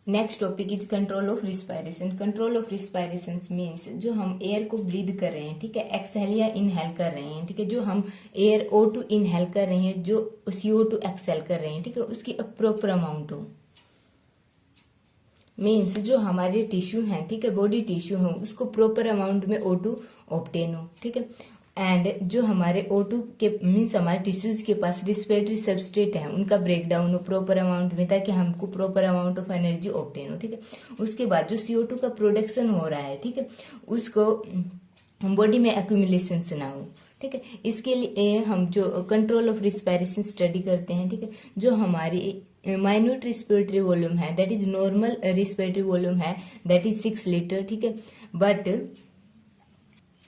Next topic is control of respiration. Control of respiration means जो हम air को breathe कर रहे हैं, ठीक है, एक्सहेल या इनहेल कर रहे हैं, ठीक है, जो हम एयर O2 इनहेल कर रहे हैं, जो CO2 एक्सहेल कर रहे हैं, ठीक है, उसकी प्रॉपर अमाउंट हो। मीन्स जो हमारे टिश्यू हैं, ठीक है, बॉडी टिश्यू हो, उसको प्रॉपर अमाउंट में O2 ऑब्टेन हो, ठीक है। एंड जो हमारे O2 के मीन्स हमारे टिश्यूज के पास रिस्पिरेटरी सबस्ट्रेट है, उनका ब्रेकडाउन हो प्रॉपर अमाउंट में, ताकि हमको proper amount of energy obtain हो, ठीक है। उसके बाद जो CO2 का प्रोडक्शन हो रहा है, ठीक है, उसको बॉडी में एक्यूमुलेशन से ना हो, ठीक है। इसके लिए हम जो कंट्रोल ऑफ रिस्पायरेशन स्टडी करते हैं, ठीक है, जो हमारी माइन्यूट रिस्पिरेटरी वॉल्यूम है, that is normal respiratory volume है, दैट इज 6 लीटर, ठीक है। बट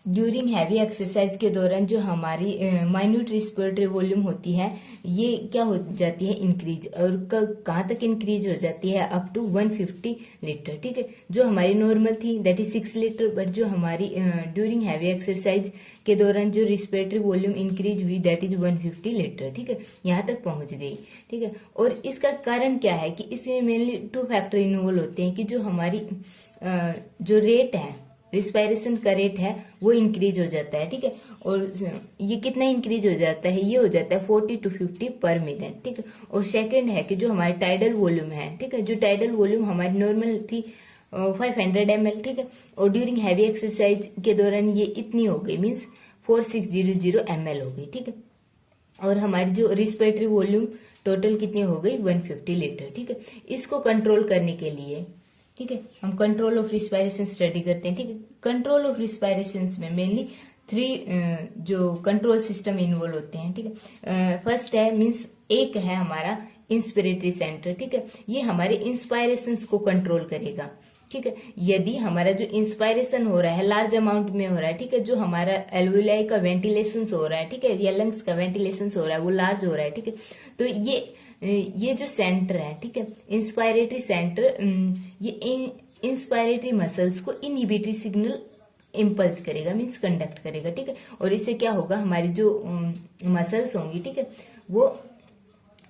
ड्यूरिंग हैवी एक्सरसाइज के दौरान जो हमारी माइन्यूट रिस्पिरेटरी वॉल्यूम होती है, ये क्या हो जाती है, इंक्रीज। और कहाँ तक इंक्रीज हो जाती है, अप टू 150 लीटर, ठीक है। जो हमारी नॉर्मल थी दैट इज 6 लीटर, बट जो हमारी ड्यूरिंग हैवी एक्सरसाइज के दौरान जो रिस्पिरेटरी वॉल्यूम इंक्रीज हुई दैट इज 150 लीटर, ठीक है, यहाँ तक पहुंच गई, ठीक है। और इसका कारण क्या है कि इसमें मेनली 2 फैक्टर इन्वॉल्व होते हैं कि जो हमारी जो रेट है, रिस्पायरेशन का रेट है, वो इंक्रीज हो जाता है, ठीक है। और ये कितना इंक्रीज हो जाता है, ये हो जाता है 40 to 50 पर मिनट, ठीक है। और सेकंड है कि जो हमारी टाइडल वॉल्यूम है, ठीक है, जो टाइडल वॉल्यूम हमारी नॉर्मल थी 500 ml, ठीक है, और ड्यूरिंग हैवी एक्सरसाइज के दौरान ये इतनी हो गई, मीन्स 4600 ml हो गई, ठीक है। और हमारी जो रिस्पिरेटरी वॉल्यूम टोटल कितनी हो गई, 150 लीटर, ठीक है। इसको कंट्रोल करने के लिए, ठीक है, हम कंट्रोल ऑफ रिस्पायरेशन स्टडी करते हैं, ठीक है। कंट्रोल ऑफ रिस्पायरेशन में मेनली 3 जो कंट्रोल सिस्टम इन्वॉल्व होते हैं, ठीक है। फर्स्ट है मीन्स एक है हमारा इंस्पिरेटरी सेंटर, ठीक है, ये हमारे इंस्पायरेशन को कंट्रोल करेगा, ठीक है। यदि हमारा जो इंस्पायरेशन हो रहा है लार्ज अमाउंट में हो रहा है, ठीक है, जो हमारा एल्वुलाई का वेंटिलेशन हो रहा है, ठीक है, या लंग्स का वेंटिलेशन हो रहा है, वो लार्ज हो रहा है, ठीक है, तो ये जो सेंटर है, ठीक है, इंस्पायरेटरी सेंटर, ये इंस्पायरेटरी मसल्स को इनहिबिटरी सिग्नल इम्पल्स करेगा, मीन्स कंडक्ट करेगा, ठीक है। और इससे क्या होगा, हमारी जो मसल्स होंगी, ठीक है, वो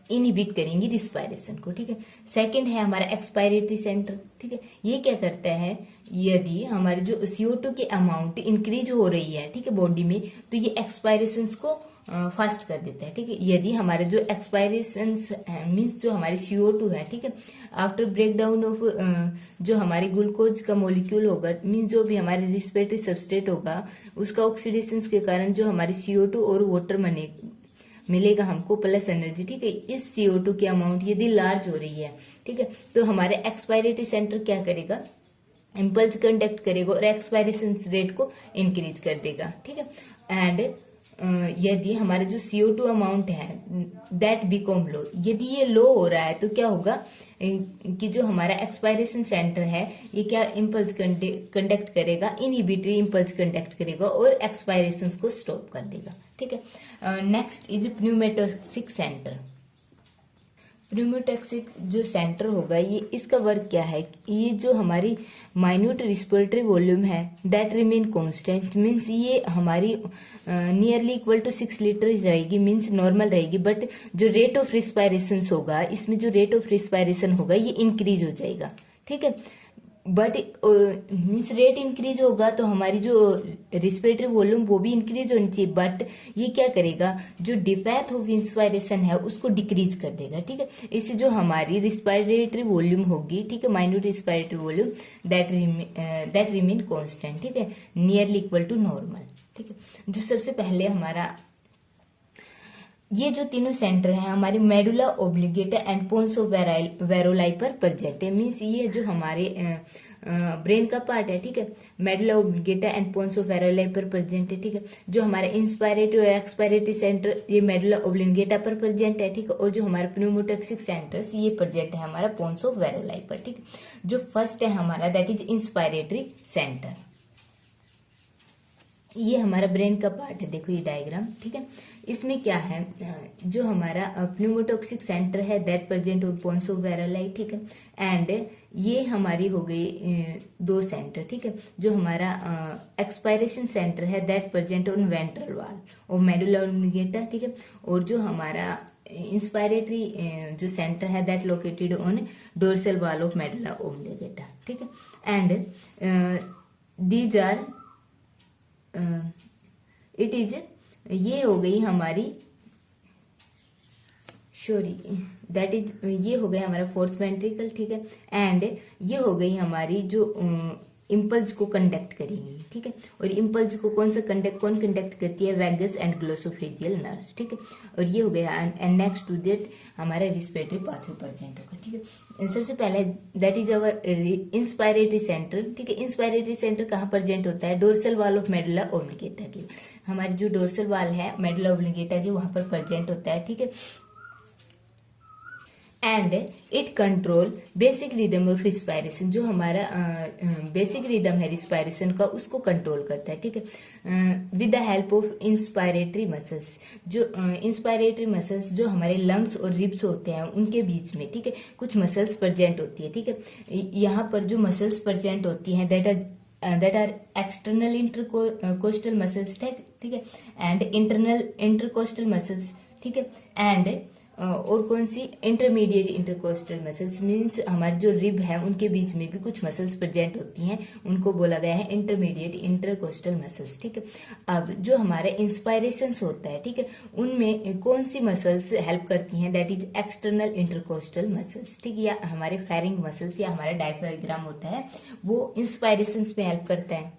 इनहिबिट करेंगी रिस्पायरेशन को, ठीक है। सेकंड है हमारा एक्सपायरेटरी सेंटर, ठीक है, ये क्या करता है, यदि हमारी जो CO2 की अमाउंट इंक्रीज हो रही है, ठीक है, बॉडी में, तो ये एक्सपायरेशन को फास्ट कर देता है, ठीक है। यदि हमारे जो एक्सपायरेशन मीन्स जो हमारी CO2 है, ठीक है, आफ्टर ब्रेक डाउन ऑफ जो हमारी ग्लूकोज का मोलिक्यूल होगा, मीन्स जो भी हमारे रिस्पिरेटरी सबस्ट्रेट होगा, उसका ऑक्सीडेशन के कारण जो हमारी CO2 और वाटर मिलेगा हमको प्लस एनर्जी, ठीक है। इस CO2 की अमाउंट यदि लार्ज हो रही है, ठीक है, तो हमारे एक्सपायरेटरी सेंटर क्या करेगा, इम्पल्स कंडक्ट करेगा और एक्सपायरेशन रेट को इंक्रीज कर देगा, ठीक है। एंड यदि हमारा जो CO2 अमाउंट है दैट बिकम लो, यदि ये लो हो रहा है तो क्या होगा कि जो हमारा एक्सपायरेशन सेंटर है, ये क्या इम्पल्स कंडक्ट करेगा, इनहिबिटरी इम्पल्स कंडक्ट करेगा और एक्सपायरेशन को स्टॉप कर देगा, ठीक है। Next is pneumotaxic centre. Pneumotaxic जो सेंटर होगा, ये इसका वर्क क्या है, ये जो हमारी माइन्यूट रिस्पिरेटरी वॉल्यूम है दैट रिमेन कांस्टेंट, मीन्स ये हमारी नियरली इक्वल टू 6 लीटर रहेगी, मीन्स नॉर्मल रहेगी, बट जो रेट ऑफ रिस्पायरेशन होगा, इसमें जो रेट ऑफ रिस्पायरेशन होगा ये इंक्रीज हो जाएगा, ठीक है। बट मीन्स रेट इंक्रीज होगा तो हमारी जो रिस्पिरेटरी वॉल्यूम वो भी इंक्रीज होनी चाहिए, बट ये क्या करेगा, जो डिपेथ ऑफ इंस्पायरेशन है उसको डिक्रीज कर देगा, ठीक है। इससे जो हमारी रिस्पिरेटरी वॉल्यूम होगी, ठीक है, minute respiratory volume that remain constant, ठीक है, नियरली इक्वल टू नॉर्मल, ठीक है। जो सबसे पहले हमारा ये जो तीनों सेंटर है हमारे मेडुला ओब्लिगेटा एंड पोन्स ऑफ वेरोलाई पर प्रेजेंट है, मीन्स ये जो हमारे ब्रेन का पार्ट है, ठीक है, मेडुला ओब्लिगेटा एंड पोन्स ऑफ वेरोलाई पर प्रेजेंट है, ठीक है। जो हमारा इंस्पायरेटरी और एक्सपायरेटरी सेंटर ये मेडुला ओब्लिगेटा पर प्रेजेंट है, ठीक है। और जो हमारा प्न्यूमोटॉक्सिक सेंटर्स ये प्रेजेंट है हमारा पोन्स ऑफ वेरोलाई पर, ठीक है। जो फर्स्ट है हमारा दैट इज इंस्पायरेटरी सेंटर, ये हमारा ब्रेन का पार्ट है, देखो ये डायग्राम, ठीक है। इसमें क्या है, जो हमारा प्न्यूमोटॉक्सिक सेंटर है that present on pons of varolii, ठीक है। एंड ये हमारी हो गई 2 सेंटर, ठीक है। जो हमारा एक्सपायरेशन सेंटर है that present on ventral wall और मेडुला ओब्लिगेटा, ठीक है। और जो हमारा इंस्पायरेटरी जो सेंटर है that located on dorsal wall of medulla oblongata, ठीक है। And these are it is, ये हो गई हमारी, सॉरी दैट इज, ये हो गया हमारा फोर्थ वेंट्रिकल, ठीक है। एंड ये हो गई हमारी जो इम्पल्स को कंडक्ट करेंगी, ठीक है। और इम्पल्स को कौन कंडक्ट करती है, वैगस एंड ग्लोसोफेजियल नर्व्स, ठीक है। और ये हो गया, एंड नेक्स्ट टू दैट हमारा रिस्पिरेटरी पाथवे प्रेजेंट होगा, ठीक है। सबसे पहले that is our inspiratory centre, ठीक है। इंस्पायरेटरी सेंटर कहाँ प्रेजेंट होता है, डोर्सल वॉल ऑफ मेडुला ओब्लिगेटा की, हमारी जो डोर्सल वॉल है मेडुला ओब्लिगेटा की वहां पर प्रेजेंट होता है, ठीक है। And it control basic rhythm of respiration, जो हमारा बेसिक रिदम है रिस्पायरेशन का उसको कंट्रोल करता है, ठीक है। With the help of inspiratory muscles, जो इंस्पायरेटरी मसल्स जो हमारे लंग्स और रिब्स होते हैं उनके बीच में, ठीक है, कुछ मसल्स प्रेजेंट होती है, ठीक है। यहाँ पर जो मसल्स प्रेजेंट होती हैं that are external intercostal muscles, ठीक है, एंड इंटरनल इंटरकोस्टल मसल्स, ठीक है। एंड और कौन सी, इंटरमीडिएट इंटरकोस्टल मसल्स, मीन्स हमारे जो रिब है उनके बीच में भी कुछ मसल्स प्रेजेंट होती हैं, उनको बोला गया है इंटरमीडिएट इंटरकोस्टल मसल्स, ठीक है। अब जो हमारे इंस्पायरेशन होता है, ठीक है, उनमें कौन सी मसल्स हेल्प करती हैं, that is external intercostal muscles, ठीक है, या हमारे फेरिंग मसल्स या हमारा डायफ्राम होता है वो इंस्पायरेशन पे हेल्प करता है।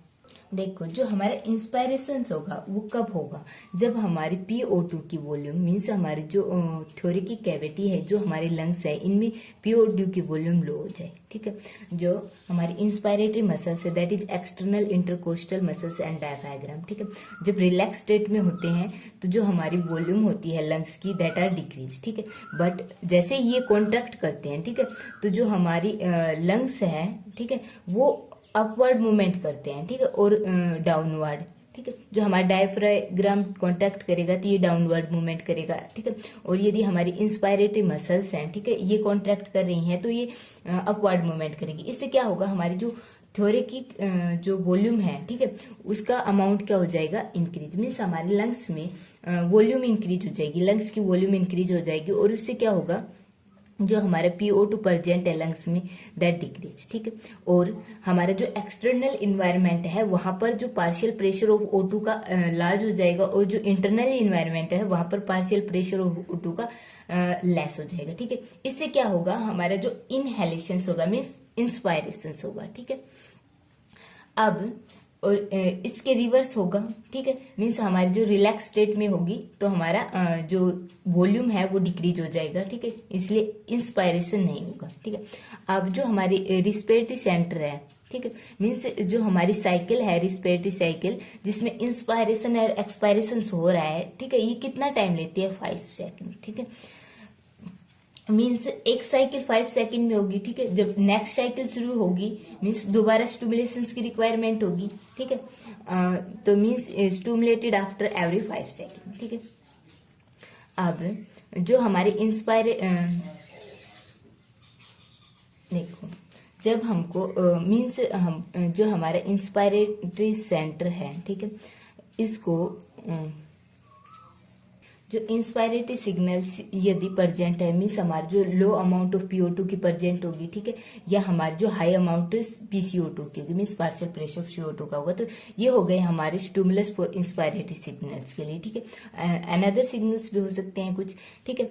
देखो जो हमारा इंस्पायरेशन होगा वो कब होगा, जब हमारी PO2 की वॉल्यूम, मीन्स हमारी जो थ्योरी की कैविटी है, जो हमारे लंग्स है, इनमें PO2 की वॉल्यूम लो हो जाए, ठीक है। जो हमारी इंस्पायरेटरी मसल्स है that is external intercostal muscles and diaphragm, ठीक है, जब रिलैक्स स्टेट में होते हैं तो जो हमारी वॉल्यूम होती है लंग्स की दैट आर डिक्रीज, ठीक है। बट जैसे ये कॉन्ट्रैक्ट करते हैं, ठीक है, तो जो हमारी लंग्स है, ठीक है, वो अपवर्ड मूवमेंट करते हैं, ठीक है, और डाउनवर्ड, ठीक है। जो हमारा डायफ्राम कॉन्ट्रैक्ट करेगा तो ये डाउनवर्ड मूवमेंट करेगा, ठीक है। और यदि हमारी इंस्पायरेटरी मसल्स हैं, ठीक है, ये कॉन्ट्रैक्ट कर रही हैं तो ये अपवर्ड मूवमेंट करेगी। इससे क्या होगा, हमारी जो थ्योरी की जो वॉल्यूम है, ठीक है, उसका अमाउंट क्या हो जाएगा, इंक्रीज, मीन्स हमारे लंग्स में वॉल्यूम इंक्रीज हो जाएगी, लंग्स की वॉल्यूम इंक्रीज हो जाएगी, और उससे क्या होगा, जो हमारे PO2 प्रेजेंट है लंग्स में दैट डिक्रीज, ठीक है। और हमारा जो एक्सटर्नल इन्वायरमेंट है वहां पर जो पार्शियल प्रेशर ऑफ O2 का लार्ज हो जाएगा, और जो इंटरनल इन्वायरमेंट है वहां पर पार्शियल प्रेशर ऑफ O2 का लेस हो जाएगा, ठीक है। इससे क्या होगा, हमारा जो इनहेलेशन होगा मीन्स इंस्पायरेशन होगा, ठीक है। अब और इसके रिवर्स होगा, ठीक है, मीन्स हमारी जो रिलैक्स स्टेट में होगी तो हमारा जो वॉल्यूम है वो डिक्रीज हो जाएगा, ठीक है, इसलिए इंस्पायरेशन नहीं होगा, ठीक है। अब जो हमारी रिस्पिरेटरी सेंटर है, ठीक है, मीन्स जो हमारी साइकिल है रिस्पिरेटरी साइकिल जिसमें इंस्पायरेशन और एक्सपायरेशन हो रहा है, ठीक है, ये कितना टाइम लेती है, 5 सेकेंड, ठीक है। मीन्स एक साइकिल 5 सेकंड में होगी, ठीक है। जब नेक्स्ट साइकिल शुरू होगी मीन्स दोबारा स्टिमुलेशन की रिक्वायरमेंट होगी, ठीक है, तो means stimulated after every 5 second, ठीक है। अब जो हमारे देखो जब हमको मीन्स हम जो हमारा इंस्पायरेटरी सेंटर है, ठीक है, इसको जो इंस्पायरेटरी सिग्नल्स यदि प्रेजेंट है मीन्स हमारी जो लो अमाउंट ऑफ PO2 की प्रेजेंट होगी, ठीक है, या हमारी जो हाई अमाउंट PCO2 की होगी means partial pressure of CO2 का होगा, तो ये हो गए हमारे स्टिमुलस फॉर इंस्पायरेटरी सिग्नल्स के लिए, ठीक है। अनदर सिग्नल्स भी हो सकते हैं कुछ, ठीक है।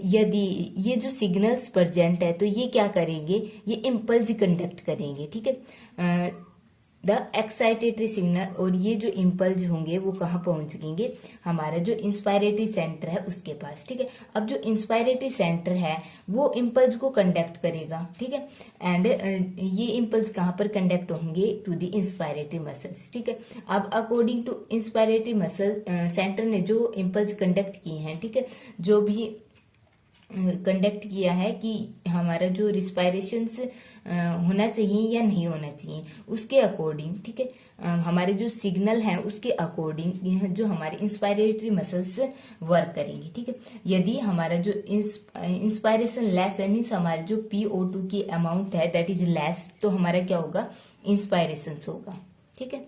यदि ये जो सिग्नल्स प्रेजेंट है तो ये क्या करेंगे, ये इम्पल्स कंडक्ट करेंगे, ठीक है, द एक्साइटेटरी सिग्नल, और ये जो इम्पल्स होंगे वो कहाँ पहुंचेंगे, हमारा जो इंस्पायरेटरी सेंटर है उसके पास, ठीक है। अब जो इंस्पायरेटरी सेंटर है वो इम्पल्स को कंडक्ट करेगा, ठीक है, एंड ये इम्पल्स कहाँ पर कंडक्ट होंगे, टू द इंस्पायरेटरी मसल्स, ठीक है। अब according to inspiratory muscle center ने जो इम्पल्स कंडक्ट किए हैं, ठीक है, जो भी कंडक्ट किया है कि हमारा जो रिस्पायरेशन होना चाहिए या नहीं होना चाहिए, उसके अकॉर्डिंग, ठीक है, हमारे जो सिग्नल हैं उसके अकॉर्डिंग जो हमारे इंस्पायरेटरी मसल्स वर्क करेंगे, ठीक है। यदि हमारा जो इंस्पायरेशन लेस है मीन्स हमारे जो PO2 की अमाउंट है दैट इज लेस, तो हमारा क्या होगा, इंस्पायरेशन होगा, ठीक है।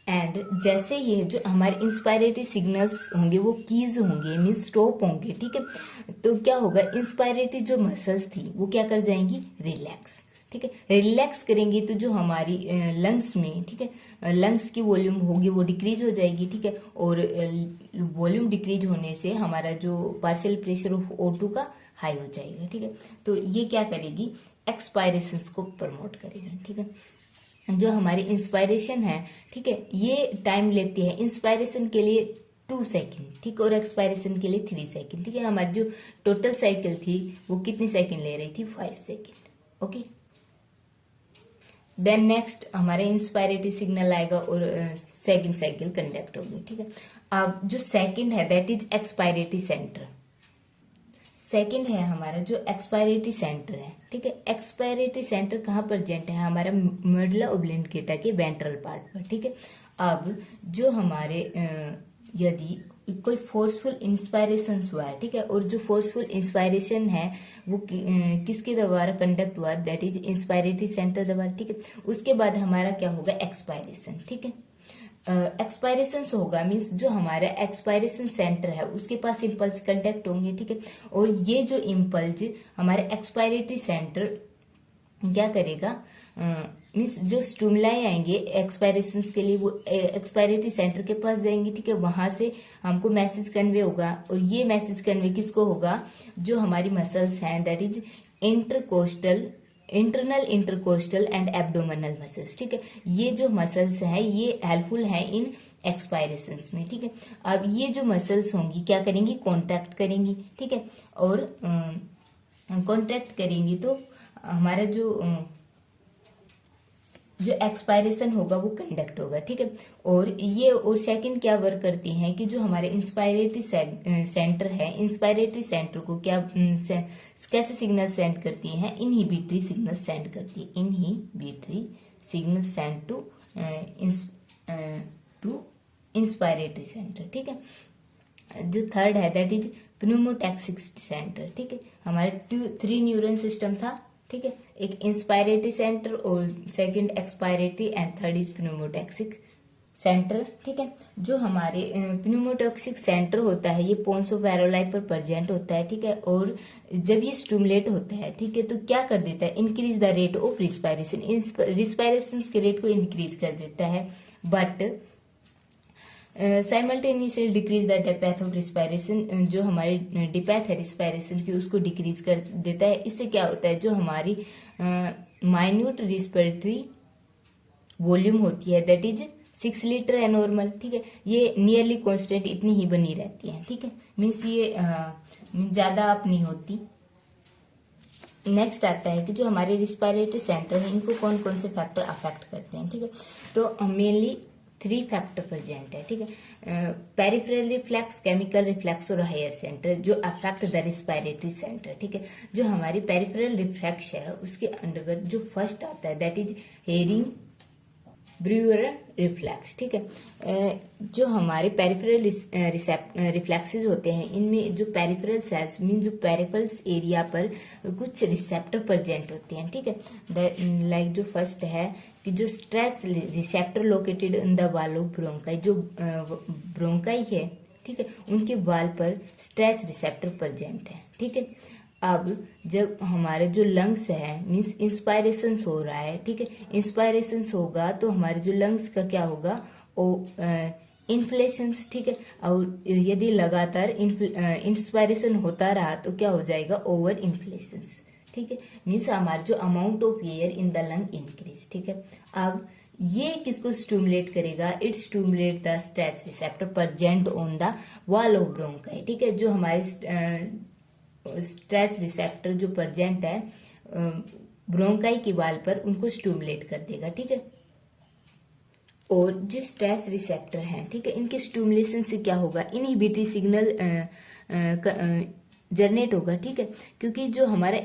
एंड जैसे ये जो हमारे इंस्पायरेटरी सिग्नल्स होंगे वो कीज होंगे, मीन्स स्टॉप होंगे, ठीक है। तो क्या होगा, इंस्पायरेटरी जो मसल्स थी वो क्या कर जाएंगी, रिलैक्स, ठीक है। रिलैक्स करेंगी तो जो हमारी लंग्स में, ठीक है, लंग्स की वॉल्यूम होगी वो डिक्रीज हो जाएगी, ठीक है। और वॉल्यूम डिक्रीज होने से हमारा जो पार्शियल प्रेशर ऑफ O2 का हाई हो जाएगा, ठीक है। तो ये क्या करेगी, एक्सपायरेशन को प्रमोट करेगी, ठीक है। जो हमारी इंस्पायरेशन है, ठीक है, ये टाइम लेती है इंस्पायरेशन के लिए 2 सेकेंड, ठीक, और एक्सपायरेशन के लिए 3 सेकेंड, ठीक है। हमारी जो टोटल साइकिल थी वो कितनी सेकेंड ले रही थी, 5 सेकेंड, ओके। देन नेक्स्ट हमारे इंस्पायरेटरी सिग्नल आएगा और सेकेंड साइकिल कंडक्ट होगी, ठीक है। अब जो सेकेंड है that is expiratory centre. Second है हमारा जो एक्सपायरेटरी सेंटर है, ठीक है। एक्सपायरेटरी सेंटर कहाँ प्रेजेंट है, हमारा मेडुला ओब्लांगेटा के वेंट्रल पार्ट पर, ठीक है। अब जो हमारे यदि कोई फोर्सफुल इंस्पायरेशन हुआ है, ठीक है, और जो फोर्सफुल इंस्पायरेशन है वो किसके द्वारा कंडक्ट हुआ, दैट इज इंस्पायरेटरी सेंटर द्वारा, ठीक है। उसके बाद हमारा क्या होगा, एक्सपायरेशन, ठीक है। एक्सपायरेशन होगा मीन्स जो हमारा एक्सपायरेशन सेंटर है उसके पास इम्पल्स कंडक्ट होंगे, ठीक है। और ये जो इम्पल्स हमारे एक्सपायरेटरी सेंटर क्या करेगा, मीन्स जो स्टिमुलाई आएंगे एक्सपायरेशन के लिए वो एक्सपायरेटरी सेंटर के पास जाएंगे, ठीक है। वहां से हमको मैसेज कन्वे होगा और ये मैसेज कन्वे किसको होगा, जो हमारी मसल्स हैं that is internal intercostal and abdominal muscles, ठीक है। ये जो मसल्स हैं ये हेल्पफुल हैं इन एक्सपायरेशंस में, ठीक है। अब ये जो मसल्स होंगी क्या करेंगी, कॉन्ट्रैक्ट करेंगी, ठीक है। और कॉन्ट्रैक्ट करेंगी तो हमारा जो एक्सपायरेशन होगा वो कंडक्ट होगा, ठीक है। और ये और सेकंड क्या वर्क करती हैं कि जो हमारे इंस्पायरेटरी सेंटर है, इंस्पायरेटरी सेंटर को क्या कैसे सिग्नल सेंड करती हैं, इनहिबिटरी सिग्नल सेंड करती है, inhibitory signal send to inspiratory centre, ठीक है। जो थर्ड है दैट इज प्नूमोटैक्सिक सेंटर, ठीक है। हमारे 3 न्यूरॉन सिस्टम था, ठीक है। एक इंस्पायरेटरी सेंटर और second expiratory and third is pneumotaxic centre, ठीक है। जो हमारे प्नूमोटैक्सिक सेंटर होता है ये पोन्स ऑफ एरोलाई पर प्रेजेंट होता है, ठीक है। और जब ये स्टिमुलेट होता है, ठीक है, तो क्या कर देता है, increase the rate of respiration, respiration के रेट को इंक्रीज कर देता है, but simultaneously decrease the depth of respiration, जो हमारी डिपेथ है रिस्पायरेशन की उसको डिक्रीज कर देता है। इससे क्या होता है, जो हमारी माइन्यूट रिस्पिरेटरी वॉल्यूम होती है दैट इज 6 लीटर है नॉर्मल, ठीक है, ये नियरली कांस्टेंट इतनी ही बनी रहती है, ठीक है। मीन्स ये ज्यादा अप नहीं होती। नेक्स्ट आता है कि जो हमारे रिस्पायरेटरी सेंटर है इनको कौन कौन से फैक्टर अफेक्ट करते हैं, ठीक है। तो मेनली 3 फैक्टर प्रेजेंट है, ठीक है। पेरिफेरल रिफ्लेक्स, केमिकल रिफ्लेक्स और हायर सेंटर जो अफेक्ट द रिस्पायरेटरी सेंटर, ठीक है। जो हमारी पेरिफेरल रिफ्लेक्स है उसके अंतर्गत जो फर्स्ट आता है that is herring Breuer reflex, ठीक है। जो हमारे पेरिफेरल रिफ्लेक्सेस होते हैं इनमें जो पेरिफेरल सेल्स मीन जो पेरिफेरल्स एरिया पर कुछ रिसेप्टर प्रेजेंट होते हैं, ठीक है। लाइक जो फर्स्ट है कि जो stress receptor located in the wall of bronchi, जो ब्रोंकाई है, ठीक है, उनके वाल पर स्ट्रेच रिसेप्टर प्रेजेंट है, ठीक है। अब जब हमारे जो लंग्स है मीन्स इंस्पायरेशन हो रहा है, ठीक है, इंस्पायरेशन होगा तो हमारे जो लंग्स का क्या होगा, इन्फ्लेशन, ठीक है। और यदि लगातार इंस्पायरेशन होता रहा तो क्या हो जाएगा, ओवर इन्फ्लेशन, ठीक है। मीन्स हमारा जो amount of air in the lung increase, ठीक है। अब ये किसको स्टिमुलेट करेगा, it stimulate the stretch receptor present on the wall of bronchi, ठीक है। जो हमारे स्ट्रेच रिसेप्टर जो प्रेजेंट है ब्रोंकाई की वाल पर उनको स्टिमुलेट कर देगा, ठीक है। और जो स्ट्रेच रिसेप्टर हैं, ठीक है, इनके स्टिमुलेशन से क्या होगा, इनहिबिटरी सिग्नल जनरेट होगा, ठीक है। क्योंकि जो हमारा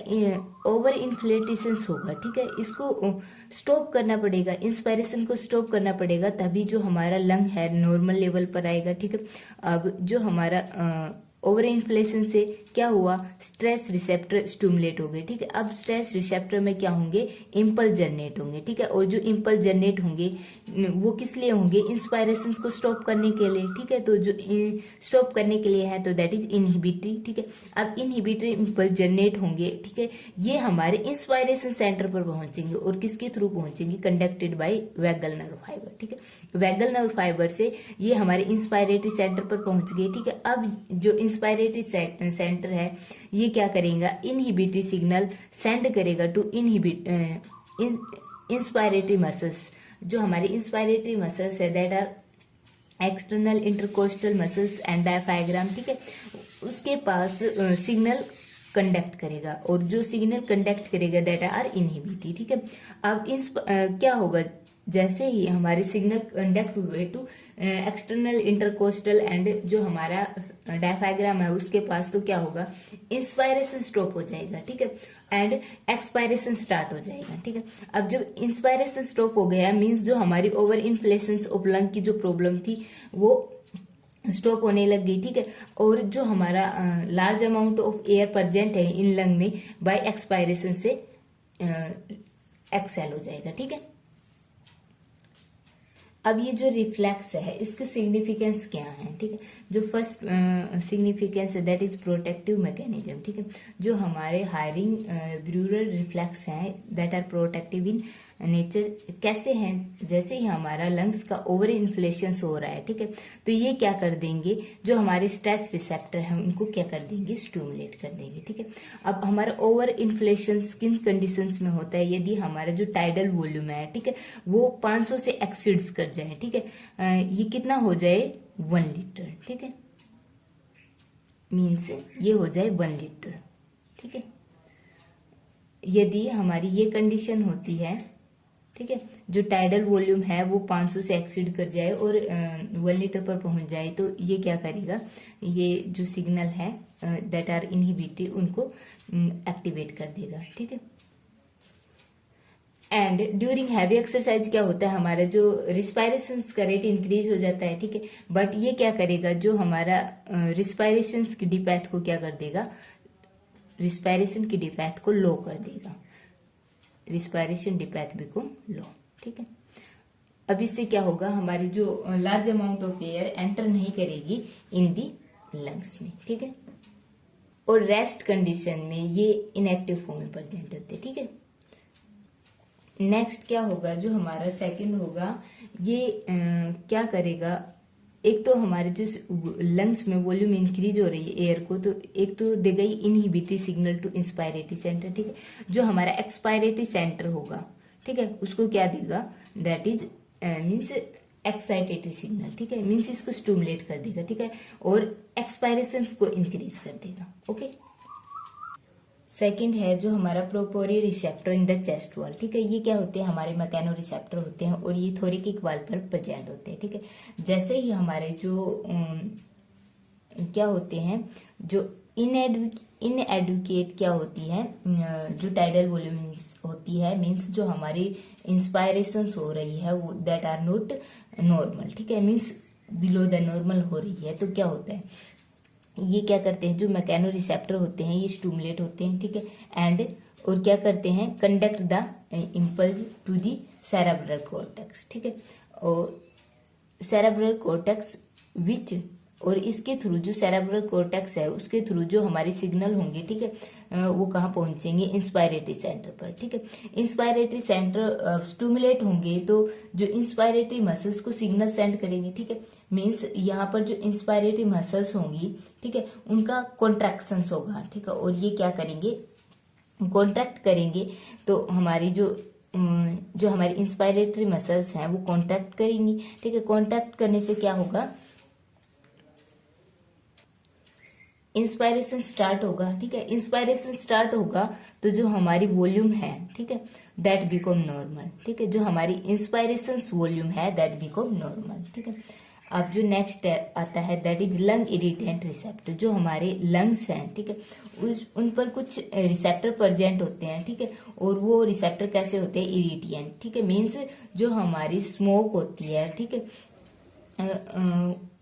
ओवर इन्फ्लेटेशन होगा, ठीक है, इसको स्टॉप करना पड़ेगा, इंस्पायरेशन को स्टॉप करना पड़ेगा, तभी जो हमारा लंग है नॉर्मल लेवल पर आएगा, ठीक है। अब जो हमारा ओवर इन्फ्लेशन से क्या हुआ, स्ट्रेस रिसेप्टर स्टिमुलेट हो गए, ठीक है। अब स्ट्रेस रिसेप्टर में क्या होंगे, इम्पल्स जनरेट होंगे, ठीक है। और जो इम्पल्स जनरेट होंगे वो किस लिए होंगे, इंस्पायरेशन को स्टॉप करने के लिए, ठीक है। तो जो स्टॉप करने के लिए है तो दैट इज इनहिबिटरी, ठीक है। अब इनहिबिटरी इम्पल्स जनरेट होंगे, ठीक है, ये हमारे इंस्पायरेशन सेंटर पर पहुंचेंगे और किसके थ्रू पहुंचेंगे, conducted by vagal nerve fibre, ठीक है। वैगल नर्व फाइबर से ये हमारे इंस्पायरेटरी सेंटर पर पहुंच गए, ठीक है। अब जो इंस्पायरेटरी सेंटर है ये क्या करेगा, इनहिबिटरी सिग्नल सेंड करेगा टू इंस्पायरेटरी मसल्स। जो हमारी इंस्पायरेटरी मसल्स है that are external intercostal muscles and diaphragm, ठीक है, उसके पास सिग्नल कंडक्ट करेगा और जो सिग्नल कंडक्ट करेगा दैट आर इनहिबिटरी, ठीक है। अब क्या होगा, जैसे ही हमारे सिग्नल कंडक्ट हुए टू एक्सटर्नल इंटरकोस्टल एंड जो हमारा डायफ्रायग्राम है उसके पास, तो क्या होगा, इंस्पायरेशन स्टॉप हो जाएगा, ठीक है, एंड एक्सपायरेशन स्टार्ट हो जाएगा, ठीक है। अब जब इंस्पायरेशन स्टॉप हो गया मींस जो हमारी ओवर इन्फ्लेशन ऑफ लंग की जो प्रॉब्लम थी वो स्टॉप होने लग गई, ठीक है। और जो हमारा large amount of air present है इन लंग में बाय एक्सपायरेशन से एक्सेल हो जाएगा, ठीक है। अब ये जो रिफ्लेक्स है इसके सिग्निफिकेंस क्या है, ठीक है। जो फर्स्ट सिग्निफिकेंस है दैट इज प्रोटेक्टिव मैकेनिज्म, ठीक है। जो हमारे हायरिंग ब्रूरल रिफ्लेक्स हैं that are protective in nature, कैसे हैं, जैसे ही हमारा लंग्स का ओवर इन्फ्लेशन हो रहा है, ठीक है, तो ये क्या कर देंगे, जो हमारे स्ट्रेच रिसेप्टर हैं उनको क्या कर देंगे, स्टिमुलेट कर देंगे, ठीक है। अब हमारा ओवर इन्फ्लेशन किन कंडीशंस में होता है, यदि हमारा जो टाइडल वॉल्यूम है, ठीक है, वो 500 से एक्सीड्स कर जाए, ठीक है, ये कितना हो जाए 1 लीटर, ठीक है, मीन्स ये हो जाए 1 लीटर, ठीक है। यदि हमारी ये कंडीशन होती है, ठीक है, जो टाइडल वॉल्यूम है वो 500 से एक्सीड कर जाए और 1 लीटर पर पहुंच जाए, तो ये क्या करेगा, ये जो सिग्नल है दैट आर इनहिबिटरी उनको एक्टिवेट कर देगा, ठीक है। एंड ड्यूरिंग हैवी एक्सरसाइज क्या होता है, हमारा जो रिस्पायरेशन का रेट इंक्रीज हो जाता है, ठीक है, बट ये क्या करेगा, जो हमारा रिस्पायरेशन की डिपैथ को क्या कर देगा, रिस्पायरेशन की डिपैथ को लो कर देगा, रिस्पायरेशन डिपैथ बिकम लो, ठीक है। अब इससे क्या होगा, हमारी जो large amount of air enter नहीं करेगी इन दी लंग्स में, ठीक है। और रेस्ट कंडीशन में ये इनएक्टिव फॉर्म में प्रेजेंट होते हैं, ठीक है। नेक्स्ट क्या होगा, जो हमारा सेकंड होगा, ये क्या करेगा, एक तो हमारे जो लंग्स में वॉल्यूम इंक्रीज हो रही है एयर को, तो एक तो देगा ही inhibitory signal to inspiratory centre, ठीक है। जो हमारा एक्सपायरेटरी सेंटर होगा, ठीक है, उसको क्या देगा, that is means excitatory signal, ठीक है, मीन्स इसको स्टिमुलेट कर देगा, ठीक है, और एक्सपायरेशन को इंक्रीज कर देगा, ओके। सेकंड है जो हमारा proprioceptor in the chest wall, ठीक है, ये क्या होते हैं, हमारे मैकेनो रिसेप्टर होते हैं और ये थोरेकिक वाल पर प्रेजेंट होते हैं, ठीक है। जैसे ही हमारे जो क्या होते हैं, जो इनएडुकेट क्या होती है, जो टाइडल वॉल्यूम होती है, मीन्स जो हमारी इंस्पायरेशन हो रही है वो दैट आर नॉट नॉर्मल, ठीक है, मीन्स बिलो द नॉर्मल हो रही है, तो क्या होता है, ये क्या करते हैं, जो मैकेनो रिसेप्टर होते हैं ये स्टिमुलेट होते हैं, ठीक है, एंड और क्या करते हैं, conduct the impulse to the cerebral cortex, ठीक है, और सेरेब्रल कॉर्टेक्स विच, और इसके थ्रू जो सेरेब्रल कॉर्टेक्स है उसके थ्रू जो हमारे सिग्नल होंगे, ठीक है, वो कहाँ पहुंचेंगे, इंस्पायरेटरी सेंटर पर, ठीक है। इंस्पायरेटरी सेंटर स्टिमुलेट होंगे तो जो इंस्पायरेटरी मसल्स को सिग्नल सेंड करेंगे, ठीक है, मीन्स यहाँ पर जो इंस्पायरेटरी मसल्स होंगी, ठीक है, उनका कॉन्ट्रैक्शंस होगा, ठीक है, और ये क्या करेंगे, कॉन्ट्रैक्ट करेंगे, तो हमारी जो हमारी इंस्पायरेटरी मसल्स हैं वो कॉन्ट्रैक्ट करेंगी, ठीक है। कॉन्ट्रैक्ट करने से क्या होगा, इंस्पायरेशन स्टार्ट होगा, ठीक है, इंस्पायरेशन स्टार्ट होगा तो जो हमारी वॉल्यूम है, ठीक है, दैट बिकम नॉर्मल, ठीक है, जो हमारी इंस्पायरेशन वॉल्यूम है दैट बिकम नॉर्मल, ठीक है। अब जो नेक्स्ट आता है that is lung irritant receptor, जो हमारे लंग्स हैं, ठीक है, उन पर कुछ रिसेप्टर प्रेजेंट होते हैं, ठीक है, और वो रिसेप्टर कैसे होते हैं, इरिटेंट, ठीक है, मीन्स जो हमारी स्मोक होती है, ठीक है,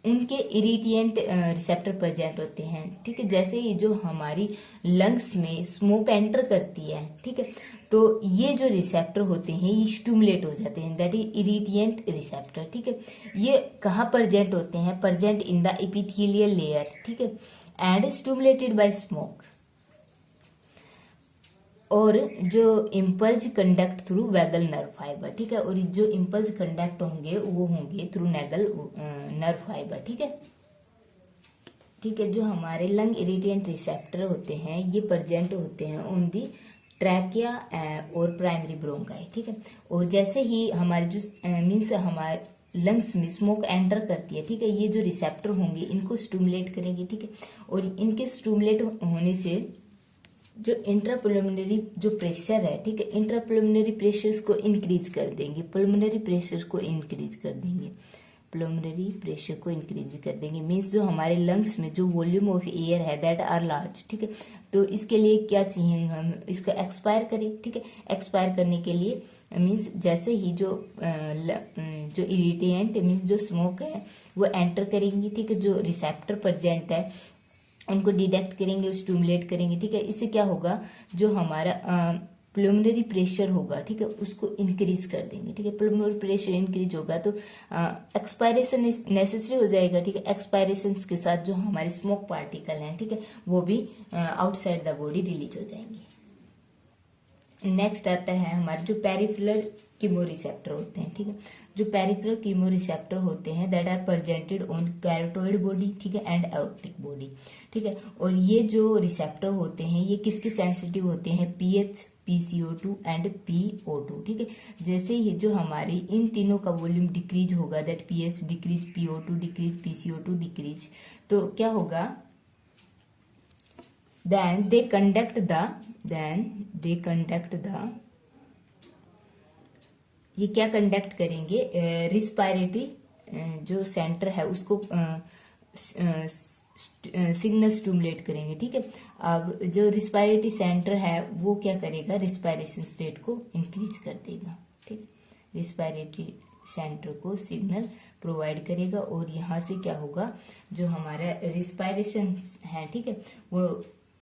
उनके इरिटेंट रिसेप्टर प्रेजेंट होते हैं, ठीक है। जैसे ही जो हमारी लंग्स में स्मोक एंटर करती है, ठीक है, तो ये जो रिसेप्टर होते हैं ये स्टिमुलेट हो जाते हैं, दैट इज इरिटेंट रिसेप्टर, ठीक है। ये कहाँ प्रेजेंट होते हैं? Present in the epithelial layer, ठीक है, एंड स्टिमुलेटेड बाय स्मोक। और जो impulse conduct through vagal nerve fibre, ठीक है, और जो इम्पल्स कंडक्ट होंगे वो होंगे थ्रू नैगल नर्व फाइबर, ठीक है। ठीक है, जो हमारे लंग इरिटेंट रिसेप्टर होते हैं ये प्रेजेंट होते हैं ऑन दी ट्रैकिया और प्राइमरी ब्रोंकाई, ठीक है। और जैसे ही हमारे जो मीन्स हमारे लंग्स में स्मोक एंटर करती है, ठीक है, ये जो रिसेप्टर होंगे इनको स्टिमुलेट करेंगे, ठीक है। और इनके स्टिमुलेट होने से जो इंट्रापुलमोनरी जो प्रेशर है, ठीक है, इंट्रापुलमोनरी प्रेशर्स को इंक्रीज कर देंगे, पुलमोनरी प्रेशर को इंक्रीज कर देंगे, पुलमोनरी प्रेशर को इंक्रीज कर देंगे। मीन्स जो हमारे लंग्स में जो वॉल्यूम ऑफ एयर है दैट आर लार्ज, ठीक है। तो इसके लिए क्या चाहिए? हम इसको एक्सपायर करें, ठीक है। एक्सपायर करने के लिए मीन्स जैसे ही जो इरिटेंट मीन्स जो स्मोक है वो एंटर करेंगी, ठीक है, जो रिसेप्टर प्रेजेंट है उनको डिटेक्ट करेंगे और स्टिमुलेट करेंगे, ठीक है। इससे क्या होगा? जो हमारा पुलमोनरी प्रेशर होगा, ठीक है, उसको इंक्रीज कर देंगे, ठीक है। पुलमोनरी प्रेशर इंक्रीज होगा तो एक्सपायरेशन नेसेसरी हो जाएगा, ठीक है। एक्सपायरेशन के साथ जो हमारे स्मोक पार्टिकल हैं, ठीक है, वो भी आउटसाइड द बॉडी रिलीज हो जाएंगे। नेक्स्ट आता है हमारे जो पेरिफेरल कीमोरिसेप्टर होते हैं, ठीक है। जो पेरिफेरल कीमोरिसेप्टर होते हैं that are presented on carotid body, ठीक है, एंड एओर्टिक बॉडी, ठीक है। और ये जो रिसेप्टर होते हैं ये किसके सेंसिटिव होते हैं? पीएच, PCO2 एंड PO2, ठीक है। जैसे ही जो हमारी इन तीनों का वॉल्यूम डिक्रीज होगा, that pH decrease, PO2 decrease, PCO2 decrease, तो क्या होगा? then they conduct the ये क्या कंडक्ट करेंगे? रिस्पायरेटरी जो सेंटर है उसको सिग्नल स्टिमुलेट करेंगे, ठीक है। अब जो रिस्पायरेटरी सेंटर है वो क्या करेगा? रिस्पायरेशन रेट को इंक्रीज कर देगा, ठीक। रिस्पायरेटरी सेंटर को सिग्नल प्रोवाइड करेगा और यहाँ से क्या होगा? जो हमारा रिस्पायरेशन है, ठीक है, वो